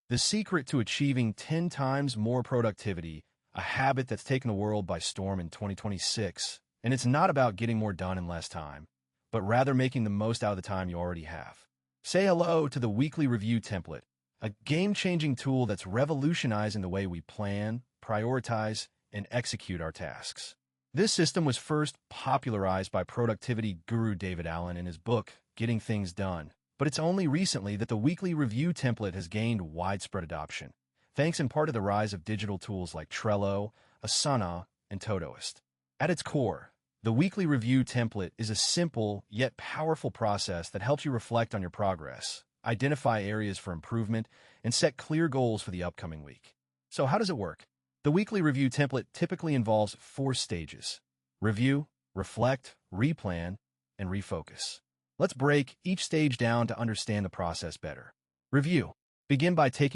The secret to achieving 10 times more productivity, a habit that's taken the world by storm in 2026. And it's not about getting more done in less time, but rather making the most out of the time you already have. Say hello to the Weekly Review Template, a game-changing tool that's revolutionizing the way we plan, prioritize, and execute our tasks. This system was first popularized by productivity guru David Allen in his book, Getting Things Done, but it's only recently that the Weekly Review Template has gained widespread adoption, thanks in part to the rise of digital tools like Trello, Asana, and Todoist. At its core, the Weekly Review Template is a simple yet powerful process that helps you reflect on your progress, identify areas for improvement, and set clear goals for the upcoming week. So how does it work? The Weekly Review Template typically involves 4 stages: review, reflect, replan, and refocus. Let's break each stage down to understand the process better. Review. Begin by taking